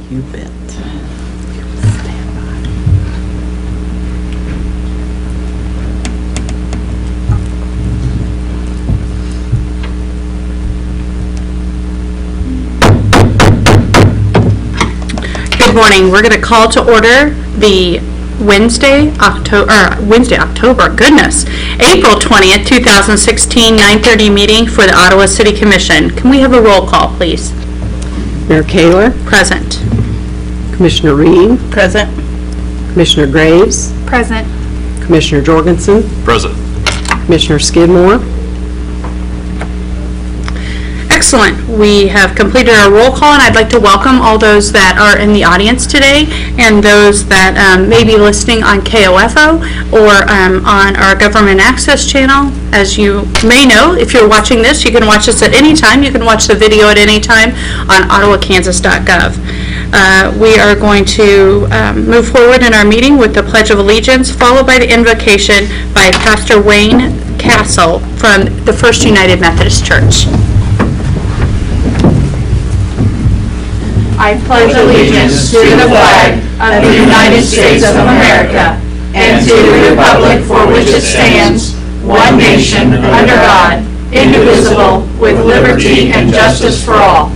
You bet. Good morning. We're going to call to order the Wednesday, October, goodness, April 20th, 2016, 9:30 meeting for the Ottawa City Commission. Can we have a roll call, please? Mayor Kaler. Present. Commissioner Reed. Present. Commissioner Graves. Present. Commissioner Jorgensen. Present. Commissioner Skidmore. Excellent. We have completed our roll call, and I'd like to welcome all those that are in the audience today and those that may be listening on KOFO or on our Government Access channel. As you may know, if you're watching this, you can watch us at any time. You can watch the video at any time on ottawakansas.gov. We are going to move forward in our meeting with the Pledge of Allegiance, followed by the invocation by Pastor Wayne Castle from the First United Methodist Church. I pledge allegiance to the flag of the United States of America and to the republic for which it stands, one nation, under God, indivisible, with liberty and justice for all.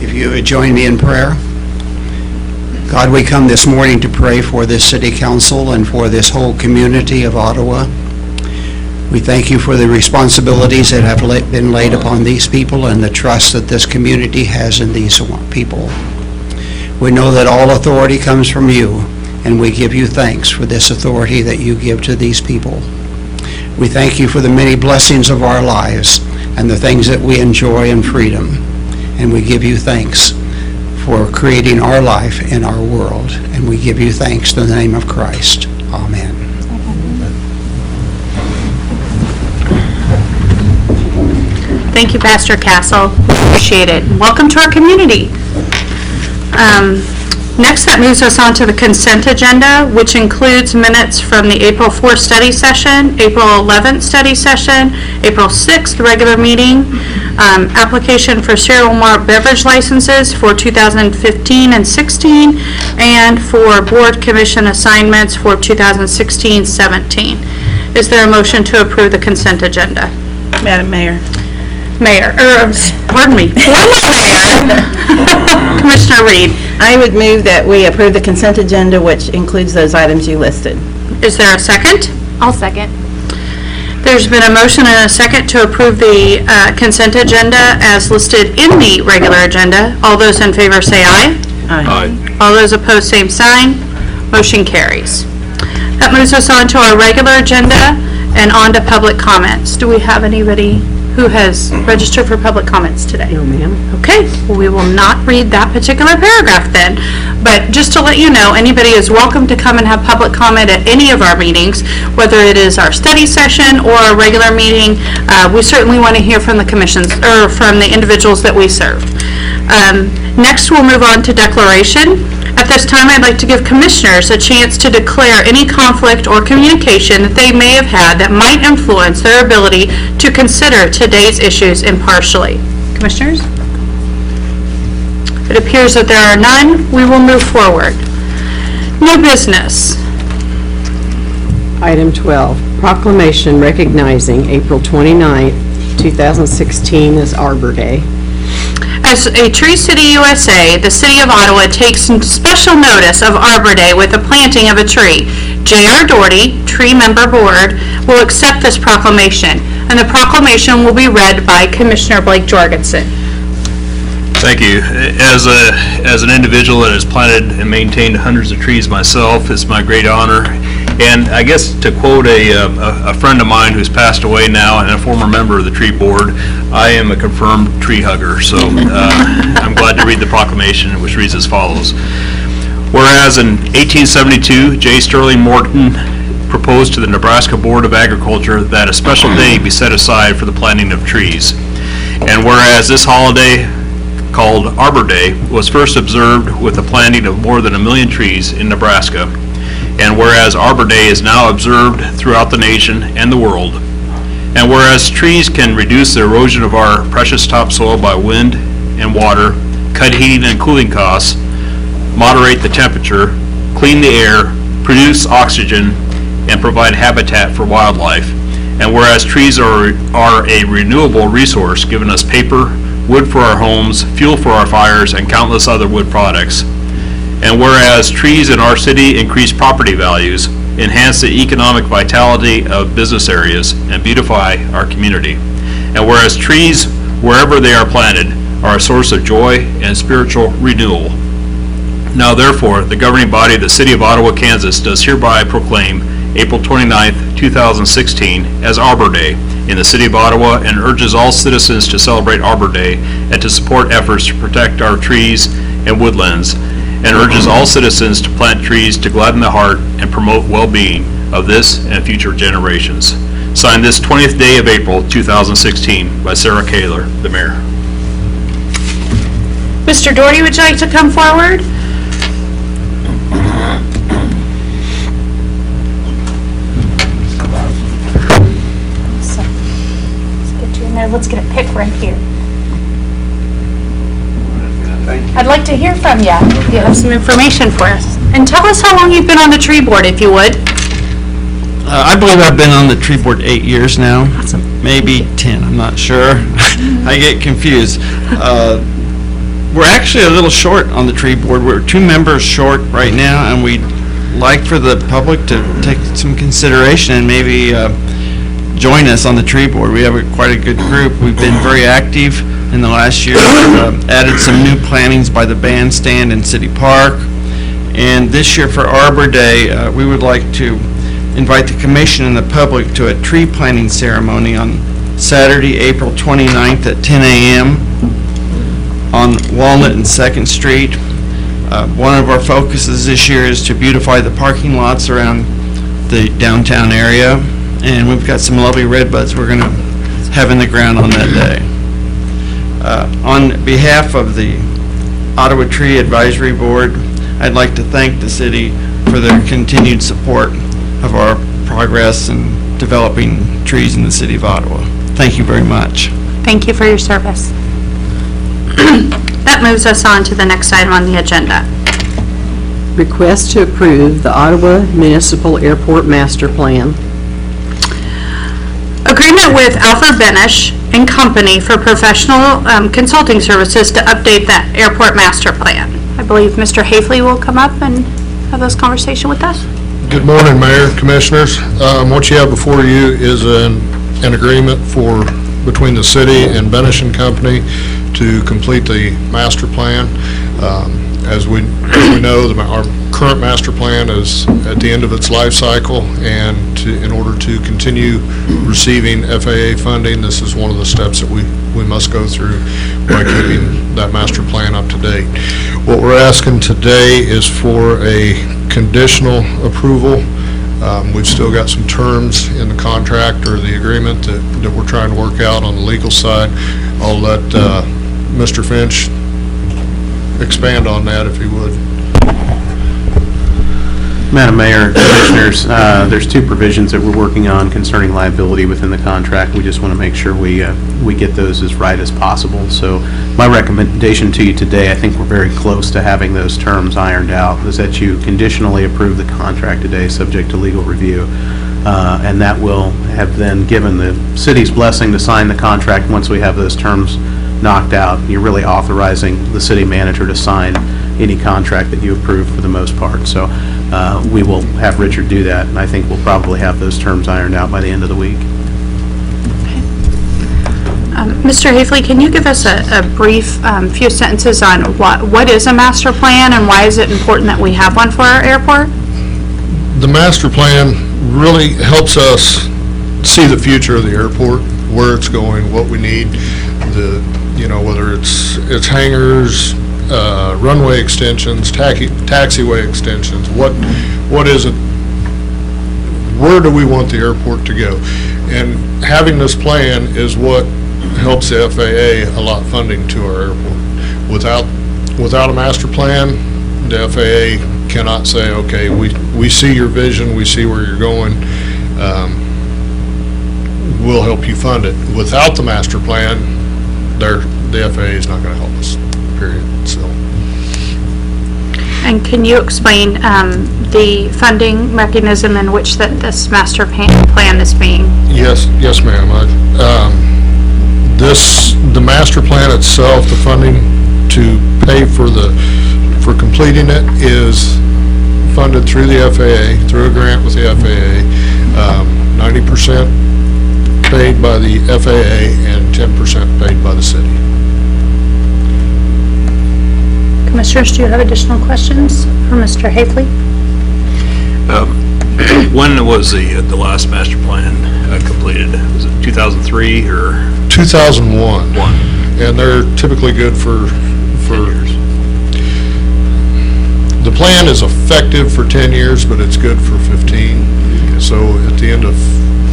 If you would join me in prayer. God, we come this morning to pray for this city council and for this whole community of Ottawa. We thank you for the responsibilities that have been laid upon these people and the trust that this community has in these people. We know that all authority comes from you, and we give you thanks for this authority that you give to these people. We thank you for the many blessings of our lives and the things that we enjoy in freedom, and we give you thanks for creating our life in our world, and we give you thanks in the name of Christ. Amen. Thank you, Pastor Castle. Appreciate it. Welcome to our community. Next, that moves us on to the consent agenda, which includes minutes from the April 4th study session, April 11th study session, April 6th regular meeting, application for cereal malt beverage licenses for 2015 and 16, and for board commission assignments for 2016-17. Is there a motion to approve the consent agenda? Madam Mayor. Pardon me. Commissioner Reed. I would move that we approve the consent agenda, which includes those items you listed. Is there a second? I'll second. There's been a motion and a second to approve the consent agenda as listed in the regular agenda. All those in favor say aye. Aye. All those opposed, same sign. Motion carries. That moves us on to our regular agenda and on to public comments. Do we have anybody who has registered for public comments today? No, ma'am. Okay, well, we will not read that particular paragraph then. But just to let you know, anybody is welcome to come and have public comment at any of our meetings, whether it is our study session or a regular meeting. We certainly want to hear from the commissions or from the individuals that we serve. Next, we'll move on to declaration. At this time, I'd like to give commissioners a chance to declare any conflict or communication that they may have had that might influence their ability to consider today's issues impartially. Commissioners? It appears that there are none. We will move forward. New business. Item 12, proclamation recognizing April 29th, 2016 as Arbor Day. As a Tree City, USA, the City of Ottawa takes special notice of Arbor Day with the planting of a tree. J.R. Doherty, Tree Member Board, will accept this proclamation, and the proclamation will be read by Commissioner Blake Jorgensen. Thank you. As an individual that has planted and maintained hundreds of trees myself, it's my great honor. And I guess to quote a friend of mine who's passed away now and a former member of the tree board, I am a confirmed tree hugger. So I'm glad to read the proclamation, which reads as follows. Whereas in 1872, J. Sterling Morton proposed to the Nebraska Board of Agriculture that a special day be set aside for the planting of trees. And whereas this holiday, called Arbor Day, was first observed with the planting of more than 1 million trees in Nebraska. And whereas Arbor Day is now observed throughout the nation and the world. And whereas trees can reduce the erosion of our precious topsoil by wind and water, cut heating and cooling costs, moderate the temperature, clean the air, produce oxygen, and provide habitat for wildlife. And whereas trees are a renewable resource, giving us paper, wood for our homes, fuel for our fires, and countless other wood products. And whereas trees in our city increase property values, enhance the economic vitality of business areas, and beautify our community. And whereas trees, wherever they are planted, are a source of joy and spiritual renewal. Now therefore, the governing body of the City of Ottawa, Kansas does hereby proclaim April 29th, 2016 as Arbor Day in the City of Ottawa, and urges all citizens to celebrate Arbor Day and to support efforts to protect our trees and woodlands, and urges all citizens to plant trees to gladden the heart and promote well-being of this and future generations. Signed this 20th day of April 2016 by Sarah Kaler, the mayor. Mr. Doherty, would you like to come forward? Let's get a pic right here. I'd like to hear from you. You have some information for us. And tell us how long you've been on the tree board, if you would. I believe I've been on the tree board 8 years now. Awesome. Maybe 10, I'm not sure. I get confused. We're actually a little short on the tree board. We're 2 members short right now, and we'd like for the public to take some consideration and maybe join us on the tree board. We have quite a good group. We've been very active in the last year. We've added some new plantings by the bandstand in City Park. And this year for Arbor Day, we would like to invite the commission and the public to a tree planting ceremony on Saturday, April 29th at 10 a.m. on Walnut and 2nd Street. One of our focuses this year is to beautify the parking lots around the downtown area. And we've got some lovely redbuds we're going to have in the ground on that day. On behalf of the Ottawa Tree Advisory Board, I'd like to thank the city for their continued support of our progress in developing trees in the city of Ottawa. Thank you very much. Thank you for your service. That moves us on to the next item on the agenda. Request to approve the Ottawa Municipal Airport Master Plan. Agreement with Alfred Benish and Company for professional consulting services to update that airport master plan. I believe Mr. Hafley will come up and have this conversation with us. Good morning, Mayor, Commissioners. What you have before you is an agreement between the city and Benish and Company to complete the master plan. As we know, our current master plan is at the end of its life cycle, and in order to continue receiving FAA funding, this is one of the steps that we must go through by keeping that master plan up to date. What we're asking today is for a conditional approval. We've still got some terms in the contract or the agreement that we're trying to work out on the legal side. I'll let Mr. Finch expand on that if he would. Madam Mayor, Commissioners, there's 2 provisions that we're working on concerning liability within the contract. We just want to make sure we get those as right as possible. So my recommendation to you today, I think we're very close to having those terms ironed out, is that you conditionally approve the contract today subject to legal review. And that will have then given the city's blessing to sign the contract once we have those terms knocked out. You're really authorizing the city manager to sign any contract that you approve for the most part. So we will have Richard do that, and I think we'll probably have those terms ironed out by the end of the week. Mr. Hafley, can you give us a brief few sentences on what is a master plan and why is it important that we have one for our airport? The master plan really helps us see the future of the airport, where it's going, what we need, whether it's hangars, runway extensions, taxiway extensions, what is it, where do we want the airport to go? And having this plan is what helps the FAA allot funding to our airport. Without a master plan, the FAA cannot say, okay, we see your vision, we see where you're going. we'll help you fund it. Without the master plan, the FAA is not going to help us, period, so. And can you explain the funding mechanism in which this master plan is being? Yes, ma'am. The master plan itself, the funding to pay for completing it is funded through the FAA, through a grant with the FAA, 90% paid by the FAA and 10% paid by the city. Commissioners, do you have additional questions for Mr. Hafley? When was the last master plan completed? Was it 2003 or? 2001. And they're typically good for 10 years. The plan is effective for 10 years, but it's good for 15. So at the end of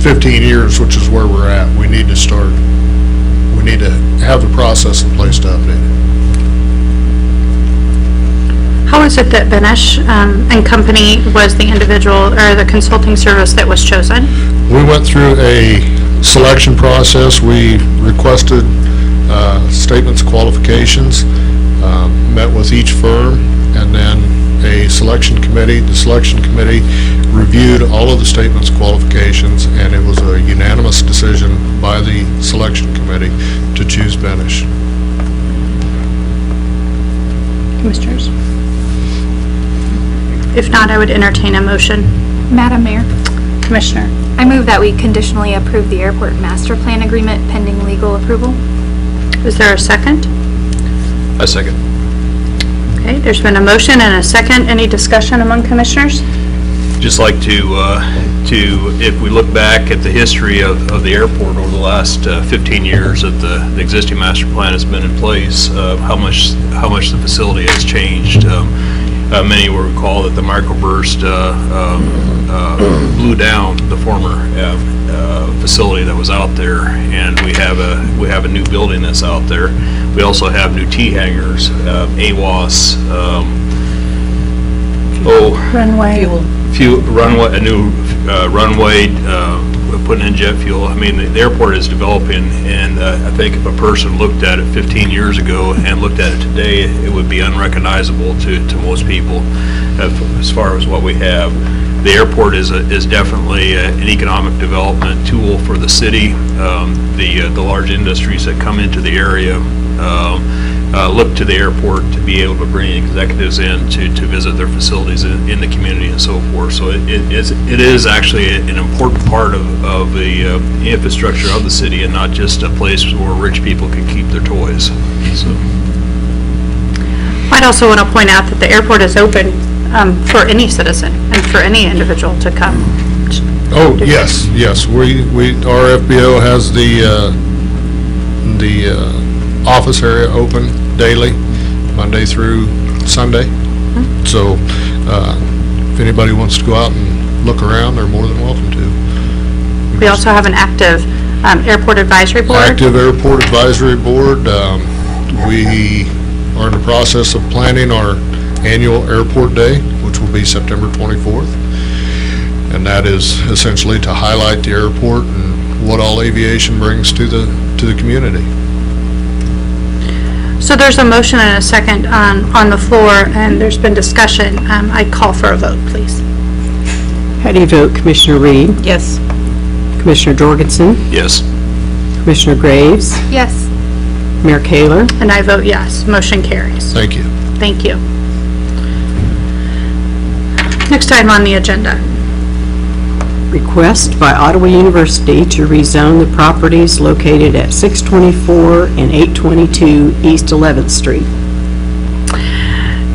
15 years, which is where we're at, we need to have the process in place to update it. How is it that Benesch and Company was the individual or the consulting service that was chosen? We went through a selection process. We requested statements of qualifications, met with each firm, and then a selection committee. The selection committee reviewed all of the statements of qualifications, and it was a unanimous decision by the selection committee to choose Benesch. Commissioners? If not, I would entertain a motion. Madam Mayor, Commissioner? I move that we conditionally approve the airport master plan agreement pending legal approval. Is there a second? A second. Okay, there's been a motion and a second. Any discussion among commissioners? Just like to if we look back at the history of the airport over the last 15 years that the existing master plan has been in place, how much the facility has changed. Many will recall that the microburst blew down the former facility that was out there, and we have a new building that's out there. We also have new T hangars, AWAS, Runway. a new runway, putting in jet fuel. I mean, the airport is developing, and I think if a person looked at it 15 years ago and looked at it today, it would be unrecognizable to most people as far as what we have. The airport is definitely an economic development tool for the city. The large industries that come into the area look to the airport to be able to bring executives in to visit their facilities in the community and so forth. So it is actually an important part of the infrastructure of the city, and not just a place where rich people can keep their toys. So. I'd also want to point out that the airport is open for any citizen and for any individual to come. Oh, yes. Our FBO has the office area open daily, Monday through Sunday. Mm-hmm. So if anybody wants to go out and look around, they're more than welcome to. We also have an active airport advisory board. Active airport advisory board. We are in the process of planning our annual airport day, which will be September 24th. And that is essentially to highlight the airport and what all aviation brings to the community. So there's a motion and a second on the floor, and there's been discussion. I'd call for a vote, please. How do you vote, Commissioner Reed? Yes. Commissioner Jorgensen? Yes. Commissioner Graves? yes. Mayor Kaler? And I vote yes. Motion carries. Thank you. Thank you. Next item on the agenda. Request by Ottawa University to rezone the properties located at 624 and 822 East 11th Street.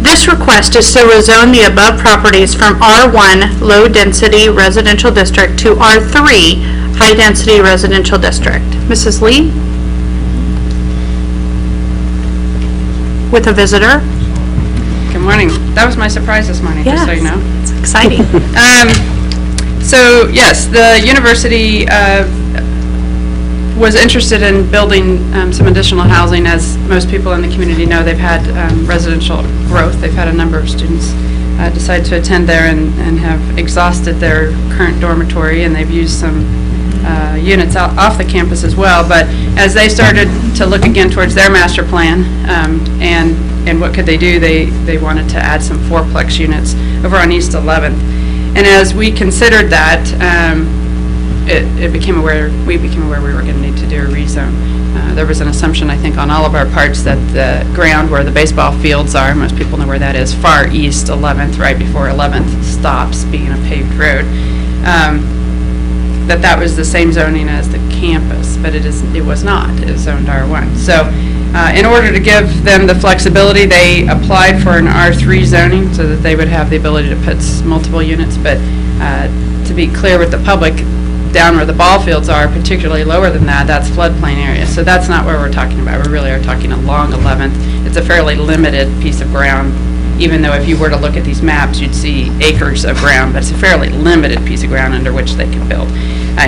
This request is to rezone the above properties from R1 Low Density Residential District to R3 High Density Residential District. Mrs. Lee? With a visitor? Good morning. That was my surprise this morning, just so you know. It's exciting. So, yes, the university was interested in building some additional housing. As most people in the community know, they've had residential growth. They've had a number of students decide to attend there and have exhausted their current dormitory, and they've used some units off the campus as well. But as they started to look again towards their master plan, and what could they do, they wanted to add some fourplex units over on East 11th. And as we considered that, we became aware we were going to need to do a rezone. There was an assumption, I think, on all of our parts that the ground where the baseball fields are, most people know where that is, far east 11th, right before 11th stops, being a paved road, that was the same zoning as the campus, but it was not. It was zoned R1. So in order to give them the flexibility, they applied for an R3 zoning so that they would have the ability to put multiple units. But to be clear with the public, down where the ball fields are, particularly lower than that, that's floodplain area. So that's not what we're talking about. We really are talking along 11th. It's a fairly limited piece of ground, even though if you were to look at these maps, you'd see acres of ground, but it's a fairly limited piece of ground under which they can build.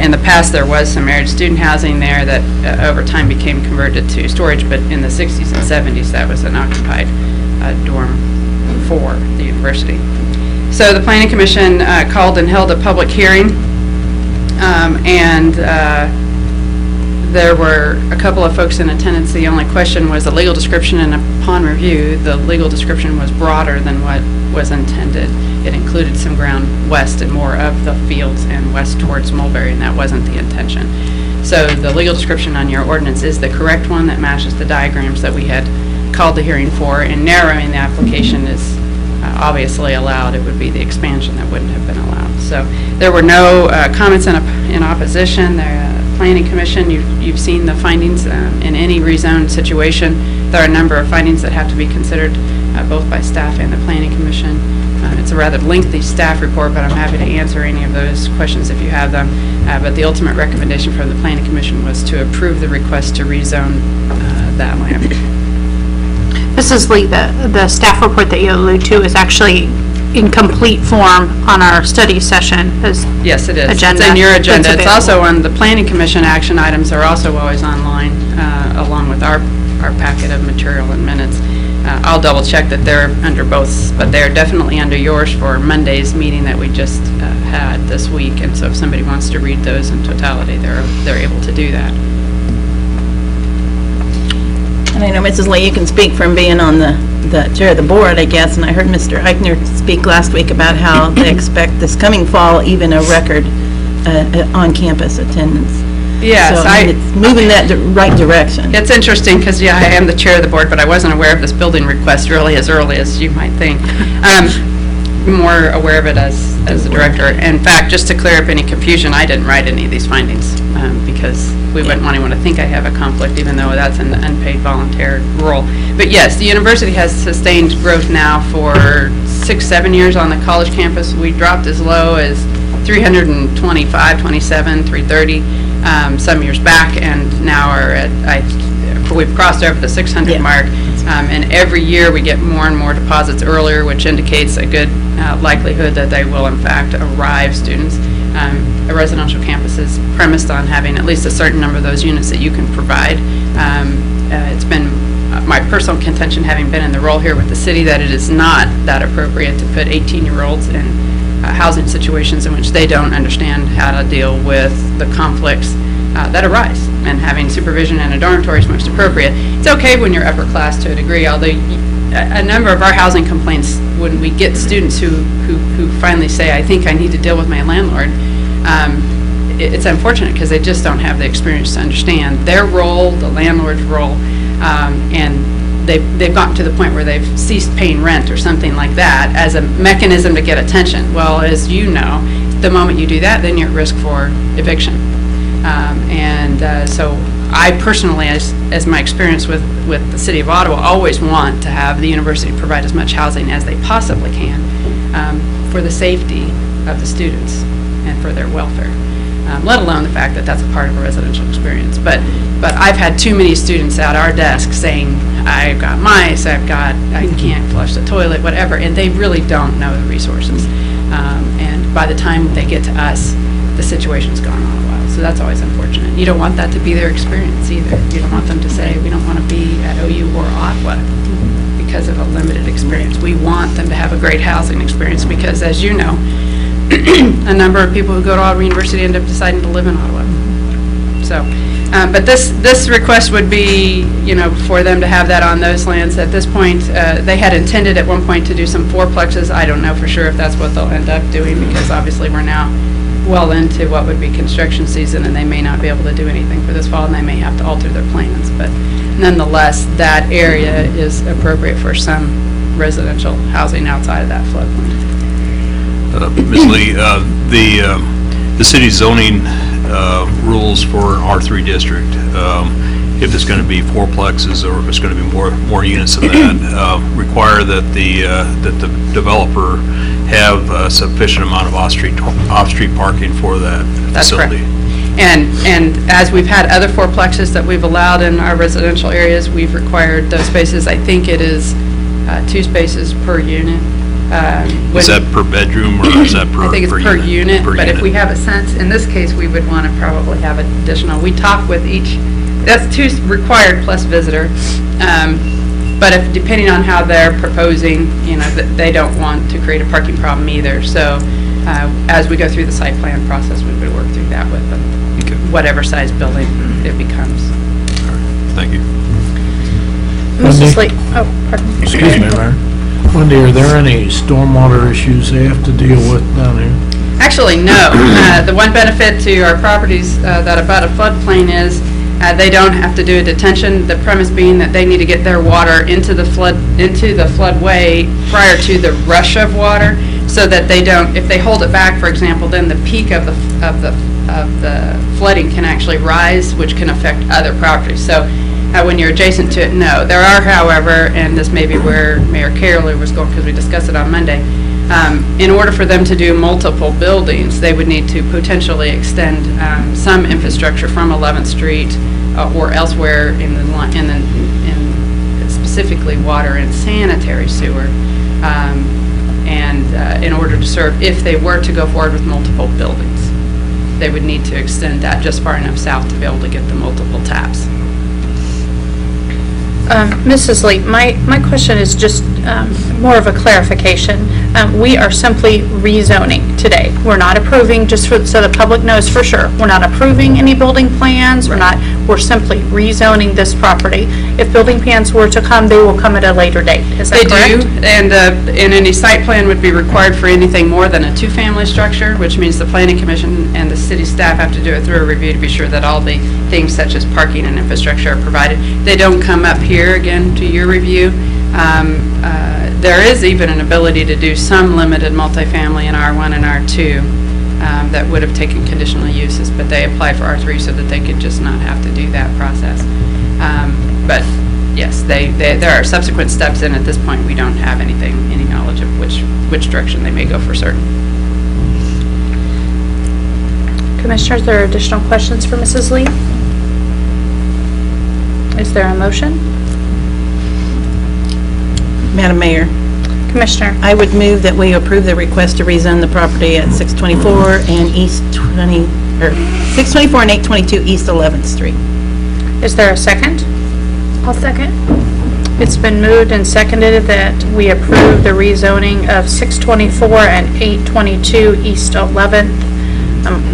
In the past, there was some married student housing there that over time became converted to storage, but in the 60s and 70s, that was an occupied dorm for the university. So the Planning Commission called and held a public hearing, and there were a couple of folks in attendance. The only question was the legal description, and upon review, the legal description was broader than what was intended. It included some ground west and more of the fields and west towards Mulberry, and that wasn't the intention. So the legal description on your ordinance is the correct one that matches the diagrams that we had called the hearing for, and narrowing the application is obviously allowed. It would be the expansion that wouldn't have been allowed. So there were no comments in opposition. The Planning Commission, you've seen the findings. In any rezoned situation, there are a number of findings that have to be considered both by staff and the Planning Commission. It's a rather lengthy staff report, but I'm happy to answer any of those questions if you have them. But the ultimate recommendation from the Planning Commission was to approve the request to rezone that land. Mrs. Lee, the staff report that you allude to is actually in complete form on our study session. Yes, it is. Agenda. It's in your agenda. It's Available. also on the Planning Commission. Action items are also always online, along with our packet of material and minutes. I'll double check that they're under both, but they're definitely under yours for Monday's meeting that we just had this week. And so if somebody wants to read those in totality, they're able to do that. And I know, Mrs. Lee, you can speak from being on the chair of the board, I guess, and I heard Mr. Eichner speak last week about how they expect this coming fall even a record on-campus attendance. Yes, so, it's moving that right direction. It's interesting because, yeah, I am the chair of the board, but I wasn't aware of this building request really as early as you might think. More aware of it as the director. In fact, just to clear up any confusion, I didn't write any of these findings because we wouldn't want anyone to think I have a conflict, even though that's an unpaid volunteer role. But yes, the university has sustained growth now for 6-7 years on the college campus. We dropped as low as 325, 27, 330 some years back, and now are at, we've crossed over the 600 mark. And every year we get more and more deposits earlier, which indicates a good likelihood that they will in fact arrive students. A residential campus is premised on having at least a certain number of those units that you can provide. It's been my personal contention, having been in the role here with the city, that it is not that appropriate to put 18-year-olds in housing situations in which they don't understand how to deal with the conflicts that arise, and having supervision in a dormitory is most appropriate. It's okay when you're upper class to a degree, although a number of our housing complaints, when we get students who finally say, I think I need to deal with my landlord, it's unfortunate because they just don't have the experience to understand their role, the landlord's role, and they've gotten to the point where they've ceased paying rent or something like that as a mechanism to get attention. Well, as you know, the moment you do that, then you're at risk for eviction. So I personally, as my experience with the City of Ottawa, always want to have the university provide as much housing as they possibly can for the safety of the students and for their welfare, let alone the fact that that's a part of a residential experience. But I've had too many students at our desk saying, I've got mice, I can't flush the toilet, whatever, and they really don't know the resources. And by the time they get to us, the situation's gone on a while. So that's always unfortunate. You don't want that to be their experience either. You don't want them to say, we don't want to be at OU or Ottawa, because of a limited experience. We want them to have a great housing experience because, as you know, a number of people who go to Ottawa University end up deciding to live in Ottawa. So, but this request would be, for them to have that on those lands. At this point, they had intended at one point to do some fourplexes. I don't know for sure if that's what they'll end up doing because obviously we're now well into what would be construction season and they may not be able to do anything for this fall and they may have to alter their plans. But nonetheless, that area is appropriate for some residential housing outside of that floodplain. Ms. Lee, the city's zoning rules for R3 district, if it's going to be fourplexes or if it's going to be more units than that, require that the developer have a sufficient amount of off-street parking for that facility. That's correct. And as we've had other fourplexes that we've allowed in our residential areas, we've required those spaces. I think it is 2 spaces per unit. Is that per bedroom or is that per unit? I think it's per unit, but if we have a sense, in this case, we would want to probably have additional. We talk with each, that's 2 required plus visitor. But if, depending on how they're proposing, they don't want to create a parking problem either. So as we go through the site plan process, we would work through that with them, okay, whatever size building it becomes. All right. Thank you. Mrs. Lee, oh, pardon. Excuse me, Mayor. Wendy, are there any stormwater issues they have to deal with down here? Actually, no. The one benefit to our properties that abut a floodplain is they don't have to do a detention. The premise being that they need to get their water into the floodway prior to the rush of water, so that they don't. If they hold it back, for example, then the peak of the flooding can actually rise, which can affect other properties. So when you're adjacent to it, no. There are, however, and this may be where Mayor Carroll was going because we discussed it on Monday. In order for them to do multiple buildings, they would need to potentially extend some infrastructure from 11th Street or elsewhere in specifically water and sanitary sewer, and in order to serve, if they were to go forward with multiple buildings, they would need to extend that just far enough south to be able to get the multiple taps. Mrs. Lee, my question is just more of a clarification. We are simply rezoning today. We're not approving, just so the public knows for sure, we're not approving any building plans. We're simply rezoning this property. If building plans were to come, they will come at a later date. Is that correct? They do, and any site plan would be required for anything more than a 2-family structure, which means the Planning Commission and the city staff have to do a thorough review to be sure that all the things such as parking and infrastructure are provided. They don't come up here again to your review. There is even an ability to do some limited multifamily in R1 and R2 that would have taken conditional uses, but they applied for R3 so that they could just not have to do that process. But yes, there are subsequent steps, and at this point we don't have any knowledge of which direction they may go for certain. Commissioners, there are additional questions for Mrs. Lee? Is there a motion? Madam Mayor, Commissioner. I would move that we approve the request to rezone the property at 624 and 822 East 11th Street. Is there a second? I'll second. It's been moved and seconded that we approve the rezoning of 624 and 822 East 11th,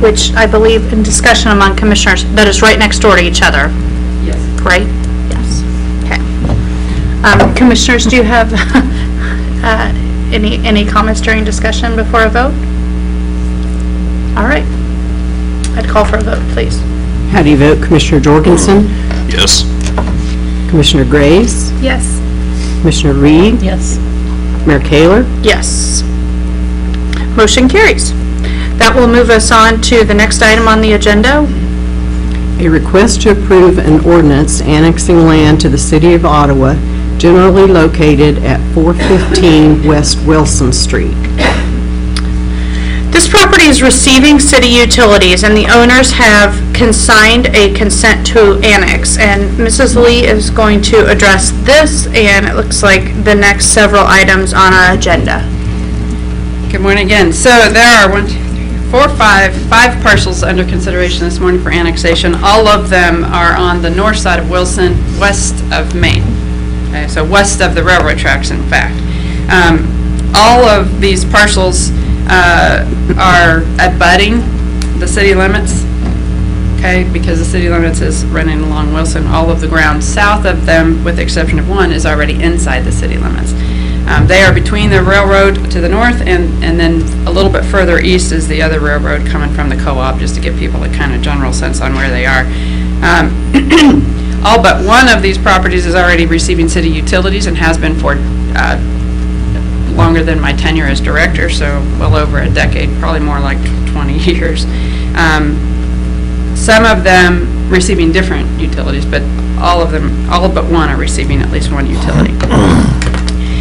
which I believe in discussion among commissioners, that is right next door to each other. Yes. Right? Yes. Okay. Commissioners, do you have any comments during discussion before a vote? All right. I'd call for a vote, please. How do you vote? Commissioner Jorgensen? Yes. Commissioner Graves? Yes. Commissioner Reed? Yes. Mayor Kaler? Yes. Motion carries. That will move us on to the next item on the agenda. A request to approve an ordinance annexing land to the City of Ottawa, generally located at 415 West Wilson Street. This property is receiving city utilities, and the owners have consigned a consent to annex. And Mrs. Lee is going to address this, and it looks like the next several items on our agenda. Good morning again. So there are 5 parcels under consideration this morning for annexation. All of them are on the north side of Wilson, west of Main. so west of the railroad tracks, in fact. All of these parcels are abutting the city limits, okay, because the city limits is running along Wilson. All of the ground south of them, with the exception of one, is already inside the city limits. They are between the railroad to the north, and then a little bit further east is the other railroad coming from the co-op, just to give people a kind of general sense on where they are. All but one of these properties is already receiving city utilities and has been for longer than my tenure as director, so well over a decade, probably more like 20 years. Some of them receiving different utilities, but all but one are receiving at least one utility.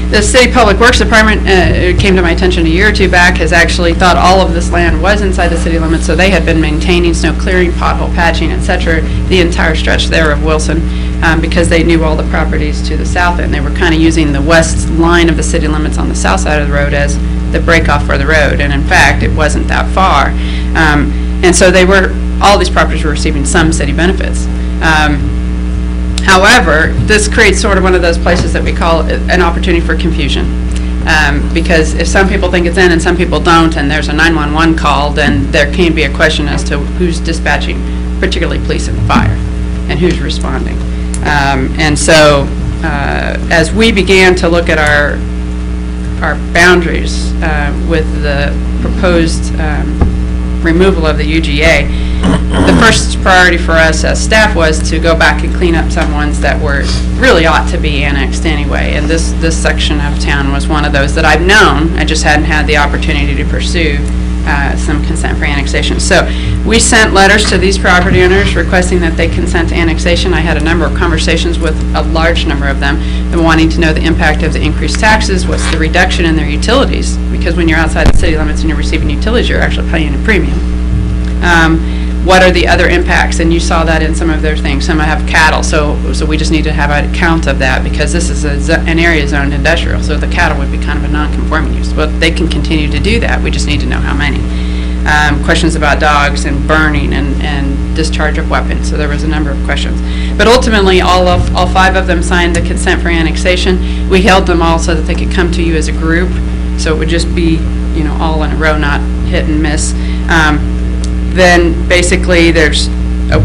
The City Public Works Department, it came to my attention a year or two back, has actually thought all of this land was inside the city limits, so they had been maintaining snow clearing, pothole patching, et cetera, the entire stretch there of Wilson, because they knew all the properties to the south, and they were kind of using the west line of the city limits on the south side of the road as the break-off for the road, and in fact, it wasn't that far. And so all these properties were receiving some city benefits. However, this creates sort of one of those places that we call an opportunity for confusion. Because if some people think it's in and some people don't, and there's a 911 call, then there can be a question as to who's dispatching, particularly police and fire, and who's responding. And so, as we began to look at our boundaries with the proposed removal of the UGA, the first priority for us as staff was to go back and clean up some ones that really ought to be annexed anyway. And this section of town was one of those that I've known. I just hadn't had the opportunity to pursue some consent for annexation. So we sent letters to these property owners requesting that they consent to annexation. I had a number of conversations with a large number of them, and wanting to know the impact of the increased taxes, what's the reduction in their utilities, because when you're outside the city limits and you're receiving utilities, you're actually paying a premium. What are the other impacts? And you saw that in some of their things. Some have cattle, so we just need to have a count of that, because this is an area zoned industrial, so the cattle would be kind of a non-conforming use. But they can continue to do that. We just need to know how many. Questions about dogs and burning and discharge of weapons. So there was a number of questions. But ultimately, all five of them signed the consent for annexation. We held them all so that they could come to you as a group, so it would just be, all in a row, not hit and miss. Then basically there's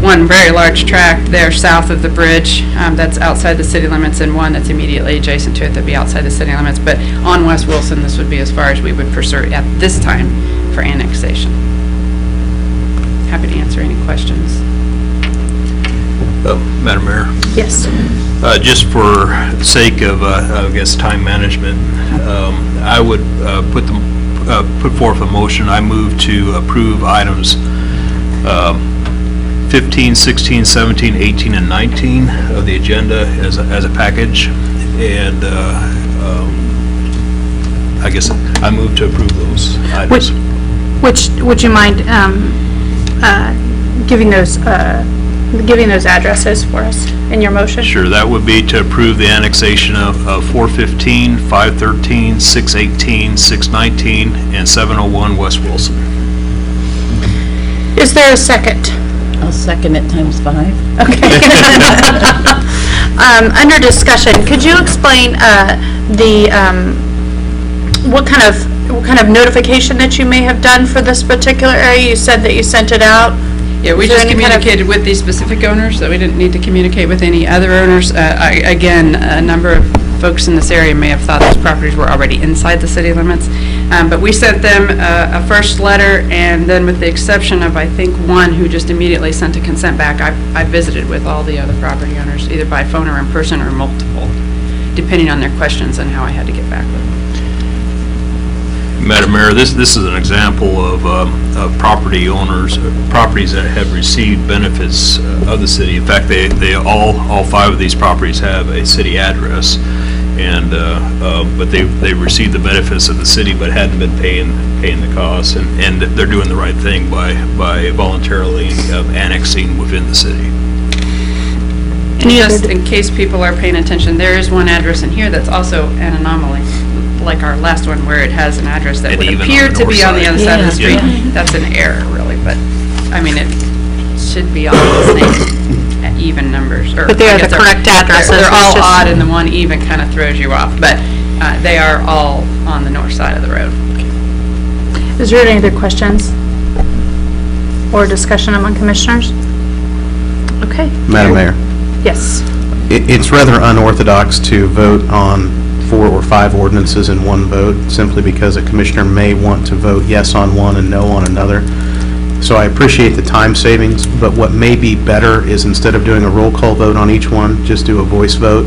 one very large tract there south of the bridge that's outside the city limits, and one that's immediately adjacent to it that'd be outside the city limits. But on West Wilson, this would be as far as we would pursue at this time for annexation. Happy to answer any questions. Madam Mayor? Yes. Just for sake of, I guess, time management, I would put forth a motion. I move to approve items 15, 16, 17, 18, and 19 of the agenda as a package, and I guess I move to approve those items. Would you mind giving those addresses for us in your motion? Sure. That would be to approve the annexation of 415, 513, 618, 619, and 701 West Wilson. Is there a second? I'll second it times 5. Okay. Under discussion, could you explain what kind of notification that you may have done for this particular area? You said that you sent it out. Yeah, we just communicated with these specific owners, so we didn't need to communicate with any other owners. Again, a number of folks in this area may have thought those properties were already inside the city limits, but we sent them a first letter, and then with the exception of, I think, one who just immediately sent a consent back, I visited with all the other property owners, either by phone or in person or multiple, depending on their questions and how I had to get back with them. Madam Mayor, this is an example of property owners, properties that have received benefits of the city. In fact, they all 5 of these properties have a city address, and but they've received the benefits of the city, but hadn't been paying the costs, and they're doing the right thing by voluntarily annexing within the city. And just in case people are paying attention, there is one address in here that's also an anomaly, like our last one, where it has an address that would appear to be on the other side of the street. Yeah. That's an error, really, but, I mean, it should be all the same even numbers. But they are the correct addresses. They're all It's just- odd, and the one even kind of throws you off, but they are all on the north side of the road. Is there any other questions or discussion among commissioners? Okay. Madam Mayor, Yes. it's rather unorthodox to vote on 4 or 5 ordinances in one vote, simply because a commissioner may want to vote yes on one and no on another. So I appreciate the time savings, but what may be better is, instead of doing a roll call vote on each one, just do a voice vote.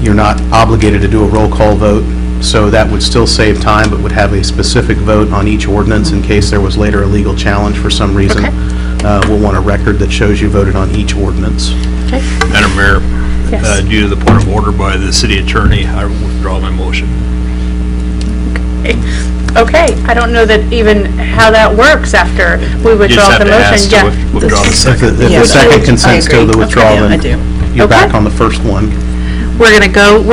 You're not obligated to do a roll call vote, so that would still save time, but would have a specific vote on each ordinance in case there was later a legal challenge for some reason. Okay. We'll want a record that shows you voted on each ordinance. Okay. Madam Mayor, Yes. due to the point of order by the city attorney, I withdraw my motion. Okay, I don't know that even how that works after we You just withdraw have the to motion. ask to withdraw the If second. the Yeah. second I consents to agree. the withdrawal, Okay, yeah, I then do. you're back Okay. on the first one. We're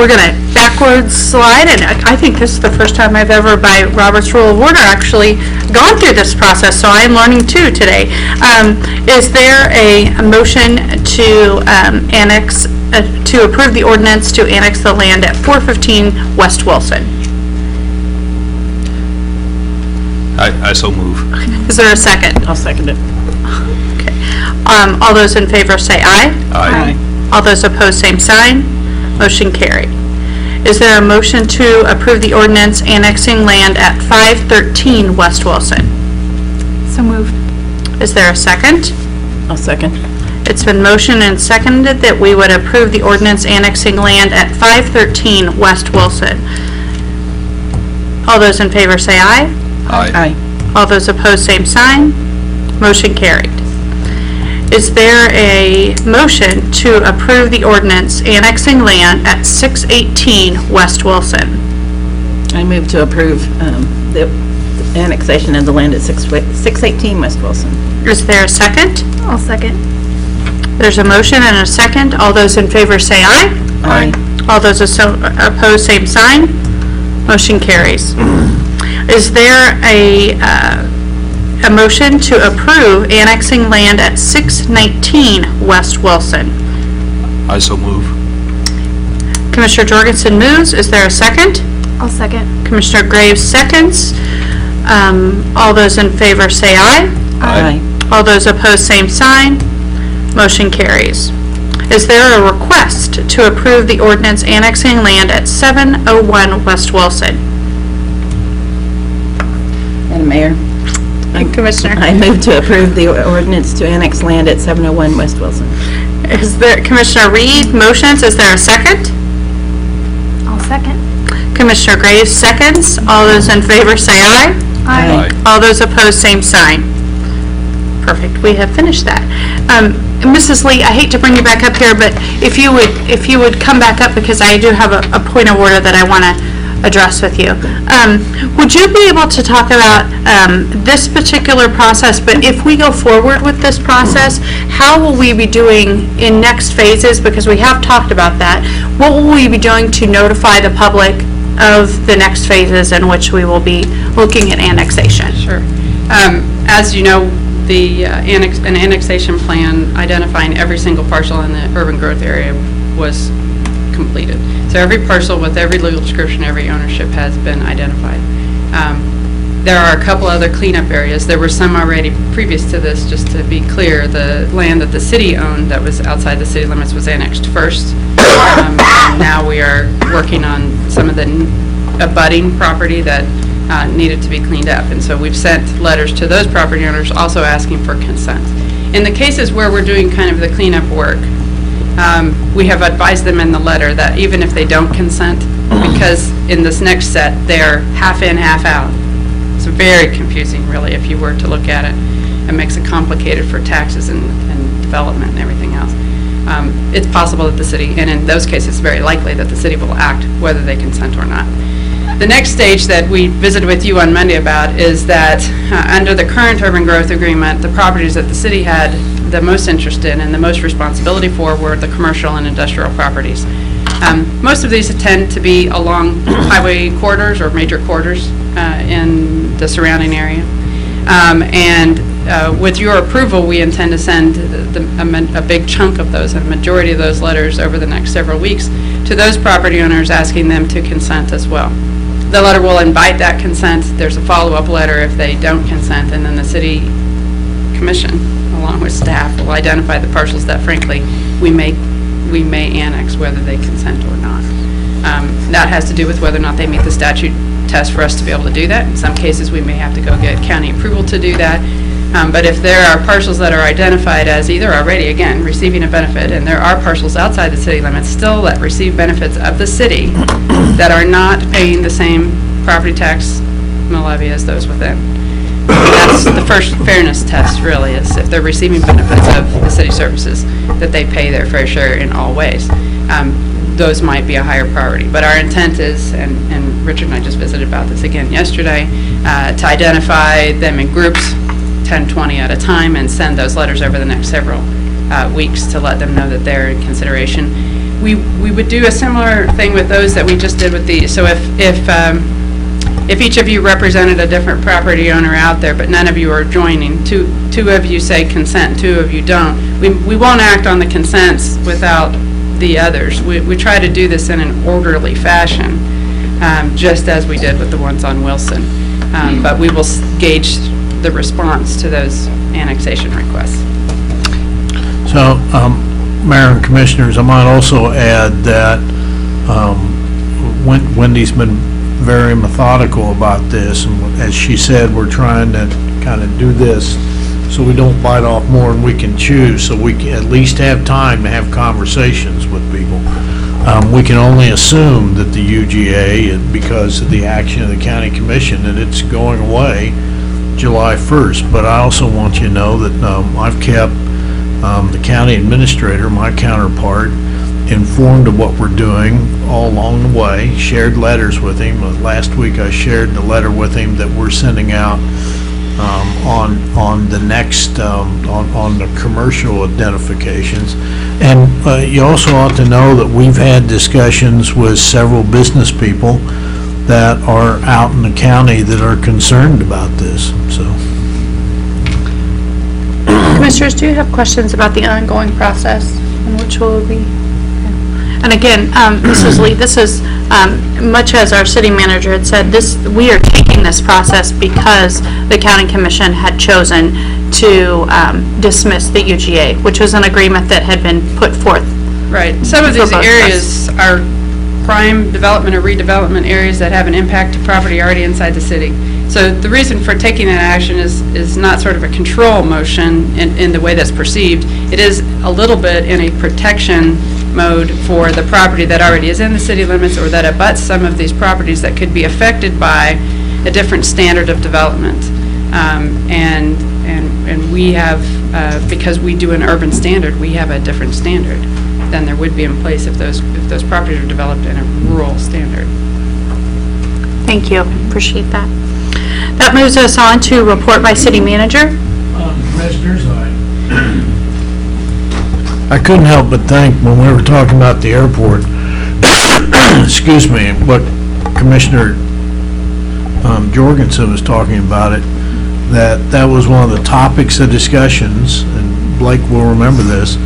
gonna backwards slide, and I think this is the first time I've ever, by Robert's Rule of Order, actually gone through this process, so I am learning too today. Is there a motion to annex, to approve the ordinance to annex the land at 415 West Wilson? I so move. Is there a second? I'll second it. Okay. All those in favor say aye. Aye. All those opposed, same sign. Motion carried. Is there a motion to approve the ordinance annexing land at 513 West Wilson? So moved. Is there a second? I'll second. It's been motioned and seconded that we would approve the ordinance annexing land at 513 West Wilson. All those in favor say aye. Aye. All those opposed, same sign. Motion carried. Is there a motion to approve the ordinance annexing land at 618 West Wilson? I move to approve the annexation of the land at 618 West Wilson. Is there a second? I'll second. There's a motion and a second. All those in favor say aye. Aye. All those opposed, same sign. Motion carries. Is there a motion to approve annexing land at 619 West Wilson? I so move. Commissioner Jorgensen moves. Is there a second? I'll second. Commissioner Graves seconds. All those in favor say aye. Aye. All those opposed, same sign. Motion carries. Is there a request to approve the ordinance annexing land at 701 West Wilson? Madam Mayor, Commissioner? I move to approve the ordinance to annex land at 701 West Wilson. Is there, Commissioner Reed motions, is there a second? I'll second. Commissioner Graves seconds. All those in favor say aye. Aye. All those opposed, same sign. Perfect, we have finished that. Mrs. Lee, I hate to bring you back up here, but if you would come back up, because I do have a point of order that I want to address with you. Would you be able to talk about this particular process, but if we go forward with this process, how will we be doing in next phases, because we have talked about that, what will we be doing to notify the public of the next phases in which we will be looking at annexation? Sure. As you know, an annexation plan identifying every single parcel in the urban growth area was completed. So every parcel with every legal description, every ownership has been identified. There are a couple other cleanup areas. There were some already previous to this, just to be clear. The land that the city owned that was outside the city limits was annexed first. And now we are working on some of the abutting property that needed to be cleaned up. And so we've sent letters to those property owners also asking for consent. In the cases where we're doing kind of the cleanup work, we have advised them in the letter that even if they don't consent, because in this next set, they're half in, half out. It's very confusing, really, if you were to look at it. It makes it complicated for taxes and development and everything else. It's possible that the city, and in those cases, it's very likely that the city will act whether they consent or not. The next stage that we visited with you on Monday about is that under the current urban growth agreement, the properties that the city had the most interest in and the most responsibility for were the commercial and industrial properties. Most of these tend to be along highway corridors or major corridors in the surrounding area. And with your approval, we intend to send a big chunk of those, a majority of those letters over the next several weeks to those property owners, asking them to consent as well. The letter will invite that consent. There's a follow-up letter if they don't consent, and then the city commission, along with staff, will identify the parcels that frankly we may annex, whether they consent or not. That has to do with whether or not they meet the statute test for us to be able to do that. In some cases, we may have to go get county approval to do that. But if there are parcels that are identified as either already, again, receiving a benefit, and there are parcels outside the city limits still that receive benefits of the city that are not paying the same property tax mill levy as those within. That's the first fairness test, really, is if they're receiving benefits of the city services, that they pay their fair share in all ways. Those might be a higher priority. But our intent is, and Richard and I just visited about this again yesterday, to identify them in groups, 10, 20 at a time, and send those letters over the next several weeks to let them know that they're in consideration. We would do a similar thing with those that we just did with these. So if each of you represented a different property owner out there, but none of you are joining, two of you say consent, two of you don't, we won't act on the consents without the others. We try to do this in an orderly fashion, just as we did with the ones on Wilson. But we will gauge the response to those annexation requests. So, Mayor and Commissioners, I might also add that Wendy's been very methodical about this, and as she said, we're trying to kind of do this so we don't bite off more than we can chew, so we can at least have time to have conversations with people. We can only assume that the UGA, because of the action of the County Commission, that it's going away July 1st, but I also want you to know that I've kept the county administrator, my counterpart, informed of what we're doing all along the way, shared letters with him. Last week I shared the letter with him that we're sending out on the next, on the commercial identifications. And you also ought to know that we've had discussions with several business people that are out in the county that are concerned about this, so. Commissioners, do you have questions about the ongoing process and which will be? And again, Mrs. Lee, this is, much as our city manager had said, we are taking this process because the county commission had chosen to dismiss the UGA, which was an agreement that had been put forth. Right. Some of these areas are prime development or redevelopment areas that have an impact to property already inside the city. So the reason for taking that action is not sort of a control motion in the way that's perceived. It is a little bit in a protection mode for the property that already is in the city limits or that abuts some of these properties that could be affected by a different standard of development. And we have, because we do an urban standard, we have a different standard than there would be in place if those properties are developed in a rural standard. Thank you. Appreciate that. That moves us on to report by city manager. Commissioners, I couldn't help but think when we were talking about the airport, excuse me, what Commissioner Jorgensen was talking about it, that was one of the topics of discussions, and Blake will remember this,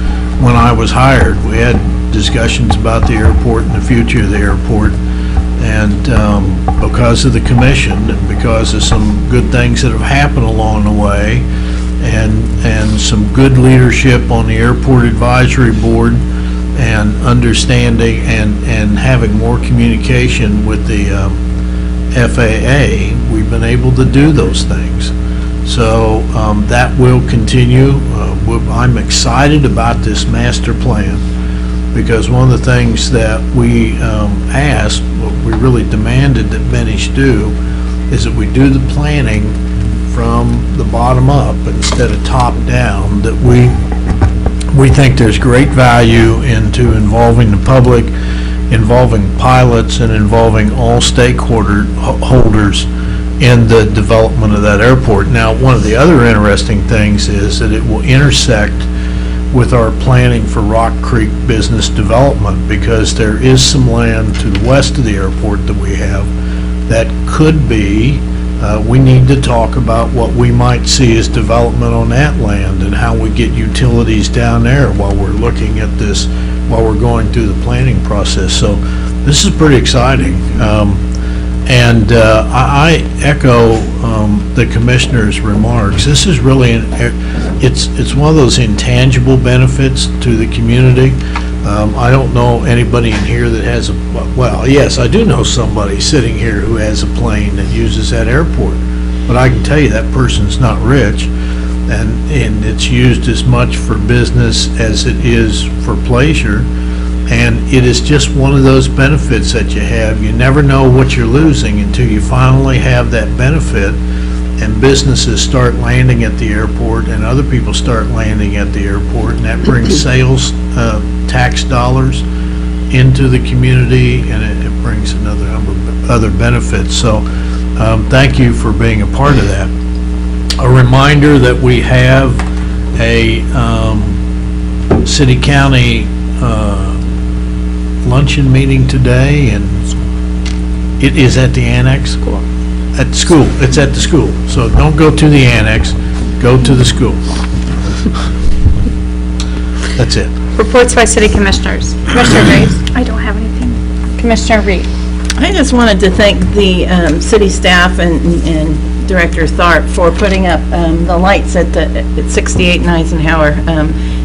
when I was hired. We had discussions about the airport and the future of the airport, and because of the commission and because of some good things that have happened along the way, and some good leadership on the airport advisory board, and understanding and having more communication with the FAA, we've been able to do those things. So that will continue. I'm excited about this master plan, because one of the things that we asked, what we really demanded that Benish do, is that we do the planning from the bottom up instead of top down, that we think there's great value into involving the public, involving pilots, and involving all stakeholders in the development of that airport. Now, one of the other interesting things is that it will intersect with our planning for Rock Creek business development, because there is some land to the west of the airport that we have that could be we need to talk about what we might see as development on that land and how we get utilities down there while we're looking at this, while we're going through the planning process. So this is pretty exciting. And I echo the commissioner's remarks. This is really, it's one of those intangible benefits to the community. I don't know anybody in here that has a, well, yes, I do know somebody sitting here who has a plane that uses that airport, but I can tell you that person's not rich, and it's used as much for business as it is for pleasure, and it is just one of those benefits that you have. You never know what you're losing until you finally have that benefit, and businesses start landing at the airport, and other people start landing at the airport, and that brings sales tax dollars into the community, and it brings another number of other benefits. So thank you for being a part of that. A reminder that we have a city-county luncheon meeting today, and it is at the annex. At school. It's at the school. So don't go to the annex, go to the school. That's it. Reports by city commissioners. Commissioner Graves? I don't have anything. Commissioner Reed? I just wanted to thank the city staff and Director Tharp for putting up the lights at 68 and Eisenhower.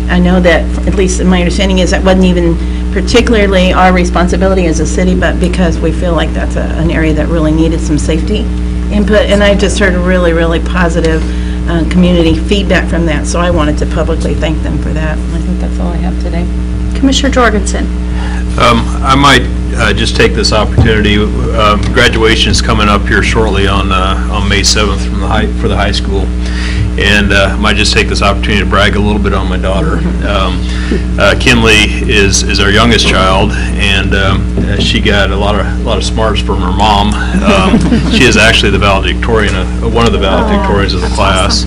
I know that, at least my understanding is, that wasn't even particularly our responsibility as a city, but because we feel like that's an area that really needed some safety input, and I just heard really, really positive community feedback from that, so I wanted to publicly thank them for that. I think that's all I have today. Commissioner Jorgensen? I might just take this opportunity. Graduation is coming up here shortly on May 7th for the high school, and I might just take this opportunity to brag a little bit on my daughter. Kinley is our youngest child, and she got a lot of smarts from her mom. She is actually the valedictorian, one of the valedictorians of the class.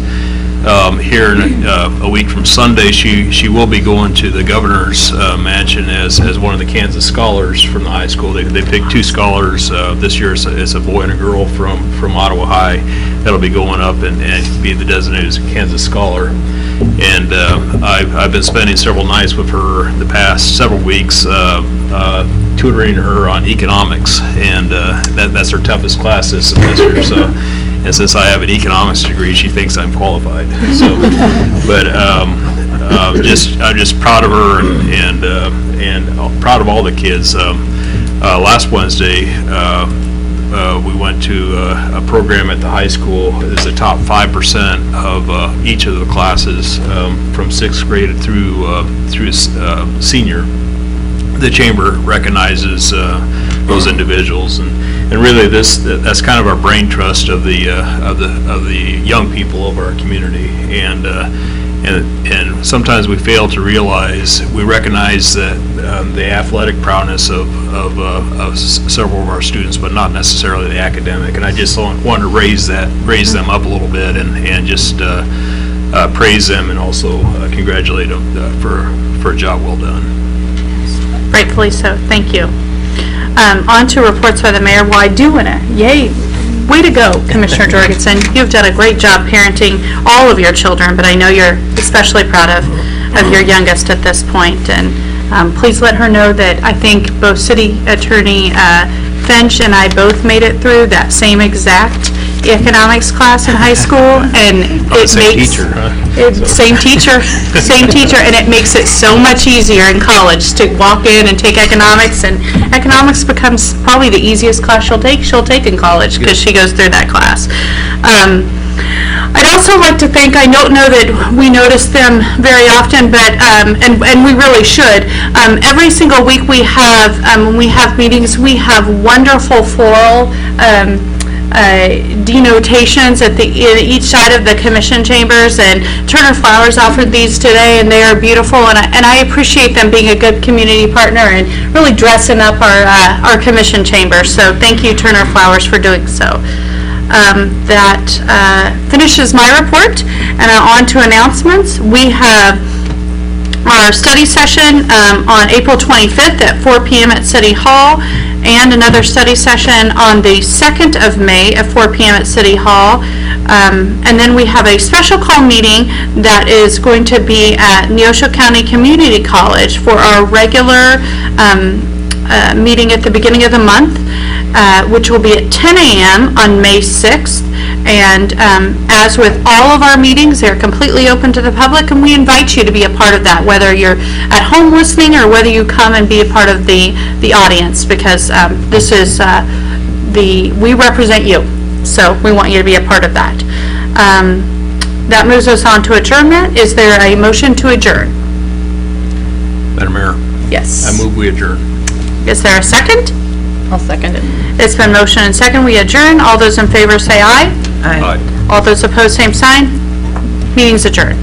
Here a week from Sunday, she will be going to the governor's mansion as one of the Kansas scholars from the high school. They picked two scholars this year. It's a boy and a girl from Ottawa High that'll be going up and be the designated Kansas scholar. And I've been spending several nights with her the past several weeks, tutoring her on economics, and that's her toughest class this semester. So. And since I have an economics degree, she thinks I'm qualified. So, but I'm just proud of her and proud of all the kids. Last Wednesday, we went to a program at the high school. It's the top 5% of each of the classes from 6th grade through senior. The chamber recognizes those individuals, and really that's kind of our brain trust of the young people of our community, and sometimes we fail to recognize that the athletic prowess of several of our students, but not necessarily the academic. And I just want to raise them up a little bit and just praise them, and also congratulate them for a job well done. Rightfully so. Thank you. On to reports by the mayor. Well, I do want to, yay, way to go, Commissioner Jorgensen. You've done a great job parenting all of your children, but I know you're especially proud of your youngest at this point. And please let her know that I think both City Attorney Finch and I both made it through that same exact economics class in high school, and Same teacher, and it makes it so much easier in college to walk in and take economics, and economics becomes probably the easiest class she'll take in college, because she goes through that class. I'd also like to thank, I don't know that we notice them very often, but, and we really should, every single week we have, when we have meetings, we have wonderful floral denotations at each side of the commission chambers, and Turner Flowers offered these today, and they are beautiful, and I appreciate them being a good community partner and really dressing up our commission chambers. So thank you, Turner Flowers, for doing so. That finishes my report, and on to announcements. We have our study session on April 25th at 4 p.m. at City Hall. and another study session on the 2nd of May at 4 p.m. at City Hall. And then we have a special call meeting that is going to be at Neosho County Community College for our regular meeting at the beginning of the month, which will be at 10 a.m. on May 6th. And as with all of our meetings, they're completely open to the public, and we invite you to be a part of that, whether you're at home listening or whether you come and be a part of the audience, because this is we represent you, so we want you to be a part of that. That moves us on to adjournment. Is there a motion to adjourn? Madam Mayor, Yes. I move we adjourn. Is there a second? I'll second it. It's been motion and second. We adjourn. All those in favor say aye. Aye. Aye. All those opposed, same sign. Meeting's adjourned.